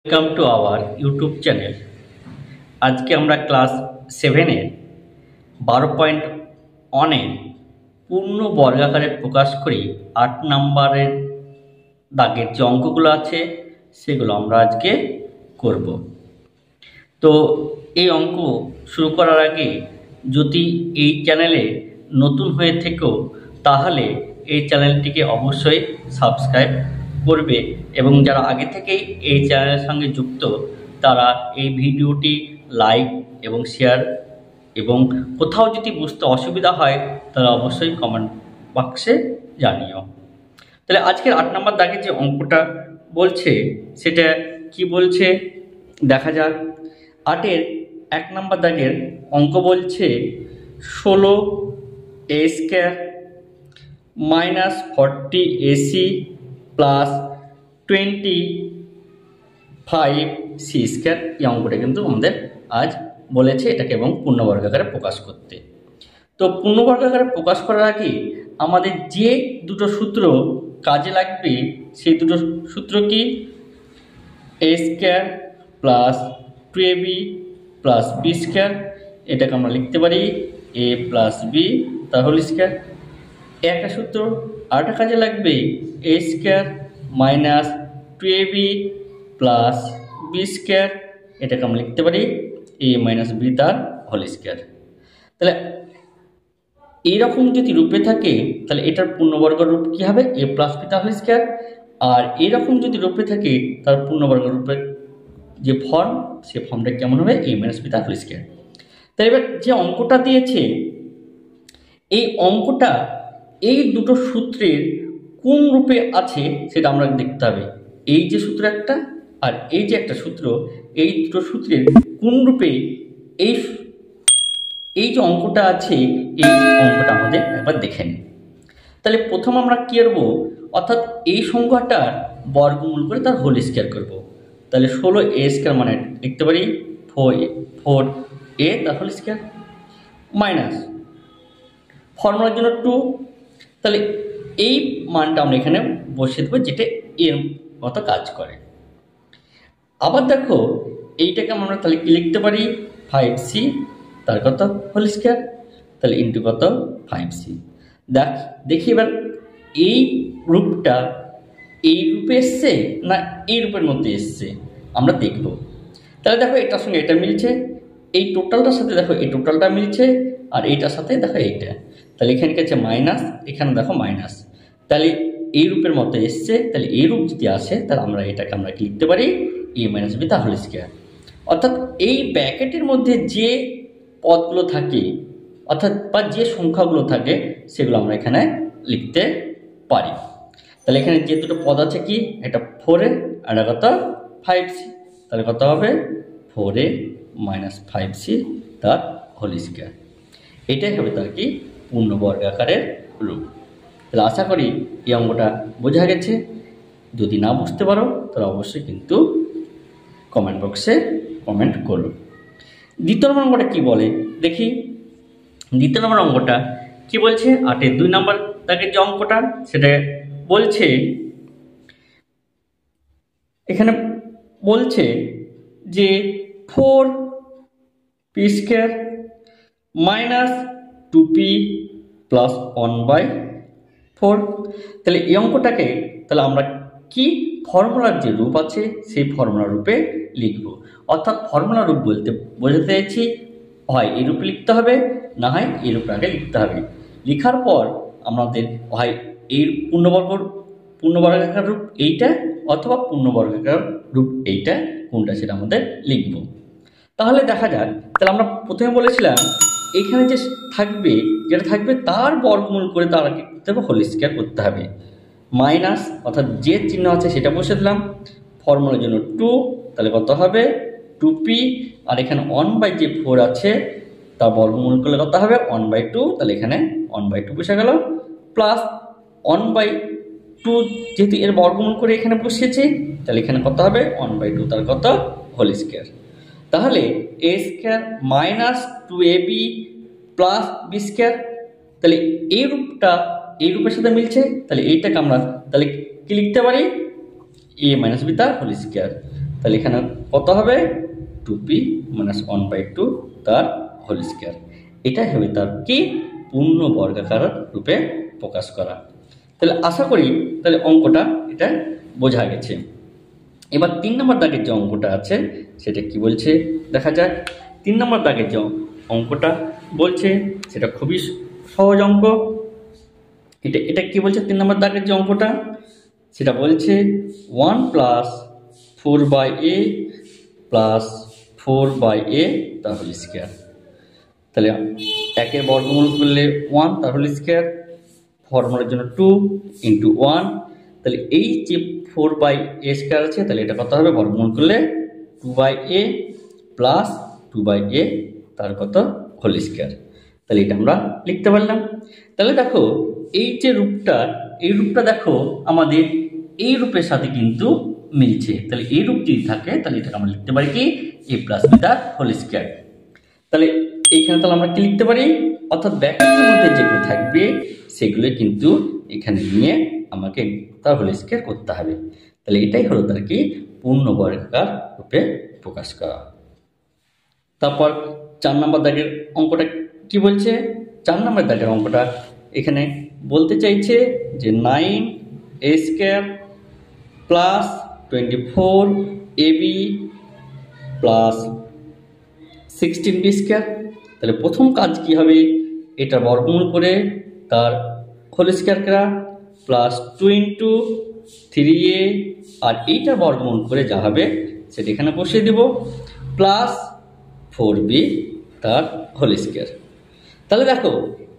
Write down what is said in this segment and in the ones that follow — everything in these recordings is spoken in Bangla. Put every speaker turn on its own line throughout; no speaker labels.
Welcome to our YouTube channel. আজকে আমরা ক্লাস 7-এর 12.1-এর পূর্ণ বর্গাকারে প্রকাশ করি 8 নম্বরের দাগের যে অঙ্কগুলো আছে সেগুলো আমরা আজকে করব। তো এই অঙ্ক শুরু করার আগে যদি এই চ্যানেলে নতুন হয়ে থেকো তাহলে এই চ্যানেলটিকে অবশ্যই সাবস্ক্রাইব করবে এবং যারা আগে থেকেই এই চ্যানেলের সঙ্গে যুক্ত তারা এই ভিডিওটি লাইক এবং শেয়ার এবং কোথাও যদি বুঝতে অসুবিধা হয় তারা অবশ্যই কমেন্ট বক্সে জানিও। তাহলে আজকের 8 নম্বর দাগে যে অঙ্কটা বলছে সেটা কি বলছে দেখা যাক। 8-এর 1 নম্বর দাগের অঙ্ক বলছে 16a² minus 40ac plus 25c²। এই অঙ্কটা কিন্তু আমাদের আজ বলেছে এটাকে এবং পূর্ণবর্গাকারে প্রকাশ করতে। তো পূর্ণবর্গাকারে প্রকাশ করার আগে আমাদের যে দুটো সূত্র কাজে লাগবে সেই দুটো সূত্র কি, a² plus 2ab plus b²। এটাকে আমরা লিখতে পারি a প্লাস b তার হোল স্কয়ার। একটা সূত্র আরেকটা কাজে লাগবে a² minus 2ab plus b²। এটাকে আমরা লিখতে পারি a মাইনাস b তার হোল স্কয়ার। তাহলে এইরকম যদি রূপে থাকে তাহলে এটার পূর্ণবর্গ রূপ কি হবে, a প্লাস b তার হোল স্কয়ার। আর এইরকম যদি রূপে থাকে তার পূর্ণবর্গ রূপের যে ফর্ম সে ফর্মটা কেমন হবে, a মাইনাস b তার হোল স্কয়ার। তাই এবার যে অঙ্কটা দিয়েছে এই অঙ্কটা এই দুটো সূত্রের কোন রূপে আছে সেটা আমরা দেখতে হবে। এই যে সূত্র একটা আর এই যে একটা সূত্র, এই দুটো সূত্রের কোন রূপে এই যে অঙ্কটা আছে এই অঙ্কটা আমাদের একবার দেখে নিই। তাহলে প্রথম আমরা কি করব, অর্থাৎ এই সংখ্যাটার বর্গমূল করে তার হোল স্কয়ার করব। তাহলে 16a² মানে লিখতে পারি 4a তার হোল স্কয়ার মাইনাস ফর্মুলার জন্য 2। তাহলে এই মানটা আমরা এখানে বসিয়ে দেবো যেটা এর মতো কাজ করে। আবার দেখো এইটাকে আমরা তাহলে কি লিখতে পারি 5c তার কত হোল স্কয়ার, তাহলে ইন্টু কত 5c। দেখি এবার এই রূপটা এই রূপে এসছে না এই রূপের মধ্যে এসছে আমরা দেখব। তাহলে দেখো এটার সঙ্গে এটা মিলছে, এই টোটালটার সাথে দেখো এই টোটালটা মিলছে আর এইটার সাথে দেখো এইটা। তাহলে এখানে কাছে মাইনাস, এখানে দেখো মাইনাস, তাহলে এই রূপের মধ্যে এসছে। তাহলে এই রূপ যদি আসে তাহলে আমরা এটাকে আমরা কি লিখতে পারি a মাইনাস b তার হোল স্কয়ার। অর্থাৎ এই ব্র্যাকেটের মধ্যে যে পদগুলো থাকে অর্থাৎ বা যে সংখ্যাগুলো থাকে সেগুলো আমরা এখানে লিখতে পারি। তাহলে এখানে যে দুটো পদ আছে কি, এটা 4a আর এটা কত 5c। তাহলে কত হবে 4a মাইনাস 5c তার হোল স্কয়ার। এটাই হবে তার কি পূর্ণবর্গাকারের রূপ। তাহলে আশা করি এই অঙ্কটা বোঝা গেছে। যদি না বুঝতে পারো তাহলে অবশ্যই কিন্তু কমেন্ট বক্সে কমেন্ট করো। দ্বিতীয় নম্বর অঙ্কটা কি বলে দেখি। দ্বিতীয় নম্বর অঙ্কটা কি বলছে, 8-এর 2 নম্বর দাগের যে অঙ্কটা সেটা বলছে এখানে বলছে যে 4p² মাইনাস 2p প্লাস 1/4। তাহলে এই অঙ্কটাকে তাহলে আমরা কি ফর্মুলার যে রূপ আছে সেই ফর্মুলা রূপে লিখব। অর্থাৎ ফর্মুলা রূপ বলতে বোঝাতে চাইছি হয় এই রূপে লিখতে হবে না হয় এই রূপে আগে লিখতে হবে। লেখার পর আমাদের হয় এই পূর্ণবর্গাকার রূপ এইটা অথবা পূর্ণবর্গাকার রূপ এইটা কোনটা সেটা আমাদের লিখব। তাহলে দেখা যাক। তাহলে আমরা প্রথমে বলেছিলাম এখানে যে থাকবে যেটা থাকবে তার বর্গমূল করে তার কি করতে হবে হোল স্কয়ার করতে হবে। মাইনাস অর্থাৎ যে চিহ্ন আছে সেটা বসে দিলাম, ফর্মুলার জন্য 2 তাহলে কত হবে 2p আর এখানে 1/4 আছে তার বর্গমূল করলে কত হবে 1/2। তাহলে এখানে 1/2 বসে গেল প্লাস 1/2 যেহেতু এর বর্গমূল করে এখানে বসিয়েছি তাহলে এখানে কত হবে 1/2 তার কত হোল স্কয়ার। তাহলে a² minus 2ab plus b²। তাহলে এই রূপটা এই রূপের সাথে মিলছে, তাহলে এইটাকে আমরা তাহলে কি লিখতে পারি a মাইনাস b তার হোল স্কয়ার। তাহলে এখানে কত হবে 2p - 1/2 তার হোল স্কয়ার। এটাই হবে তার কি পূর্ণ বর্গাকার রূপে প্রকাশ করা। তাহলে আশা করি তাহলে অঙ্কটা এটা বোঝা গেছে। এবার 3 নম্বর দাগের যে অঙ্কটা আছে সেটা কি বলছে দেখা যাক। 3 নম্বর দাগের যে অঙ্কটা বলছে সেটা খুবই সহজ অঙ্ক। এটা কি বলছে 3 নম্বর দাগের যে অঙ্কটা সেটা বলছে 1 + 4/a + 4/a তার হোল স্কয়ার। তাহলে 1 এর বর্গমূল করলে 1 তার হোল স্কয়ার, ফর্মুলার জন্য 2 × 1। তাহলে এই যে 4/a² আছে তাহলে এটা কত হবে বর্গমূল করলে 2/a + 2/a তার কত হোল স্কয়ার। তাহলে এটা আমরা লিখতে পারলাম। তাহলে দেখো এই যে রূপটা এই রূপটা দেখো আমাদের এই রূপের সাথে কিন্তু মিলছে। তাহলে এই রূপ যদি থাকে তাহলে এটাকে আমরা লিখতে পারি কি a + b তার হোল স্কয়ার। তাহলে এইখানে তাহলে আমরা কি লিখতে পারি অর্থাৎ ব্র্যাকেটের মধ্যে যেগুলো থাকবে সেগুলো কিন্তু এখানে নিয়ে আমাকে তার হোল স্কয়ার করতে হবে। তাহলে এটাই হলো তার কি পূর্ণ বর্গাকার রূপে প্রকাশ করা। তারপর 4 নম্বর দাগের অঙ্কটা কি বলছে 4 নম্বর দাগের অঙ্কটা এখানে বলতে চাইছে যে 9a² + 24ab + 16b²। তাহলে প্রথম কাজ কি হবে এটা বর্গমূল করে তার হোল স্কয়ার করা +2 × 3a আর এইটা বর্গমূল করে যা হবে সেটা এখানে বসিয়ে দেব +4b তার হোল স্কয়ার। তাহলে দেখো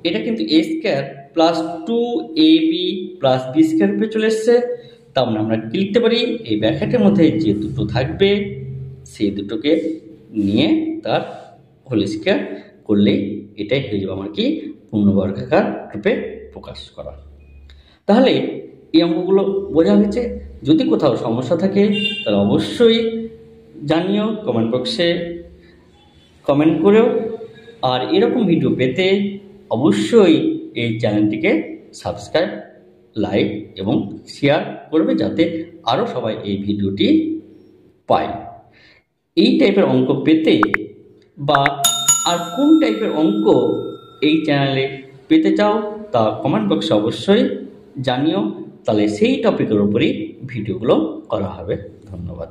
এটা কিন্তু a² + 2ab + b² রূপে চলে এসছে। তার মানে আমরা কি লিখতে পারি এই ব্র্যাকেটের মধ্যে যে দুটো থাকবে সেই দুটোকে নিয়ে তার হোল স্কয়ার করলেই এটাই হয়ে যাবে আমার কি পূর্ণ বর্গাকার রূপে প্রকাশ করা। তাহলে এই অঙ্কগুলো বোঝা গেছে। যদি কোথাও সমস্যা থাকে তাহলে অবশ্যই জানিও, কমেন্ট বক্সে কমেন্ট করো। আর এরকম ভিডিও পেতে অবশ্যই এই চ্যানেলটিকে সাবস্ক্রাইব, লাইক এবং শেয়ার করবে যাতে আরও সবাই এই ভিডিওটি পায়। এই টাইপের অঙ্ক পেতে বা আর কোন টাইপের অঙ্ক এই চ্যানেলে পেতে চাও তা কমেন্ট বক্সে অবশ্যই জানিও। তাহলে সেই টপিকের উপরেই ভিডিওগুলো করা হবে। ধন্যবাদ।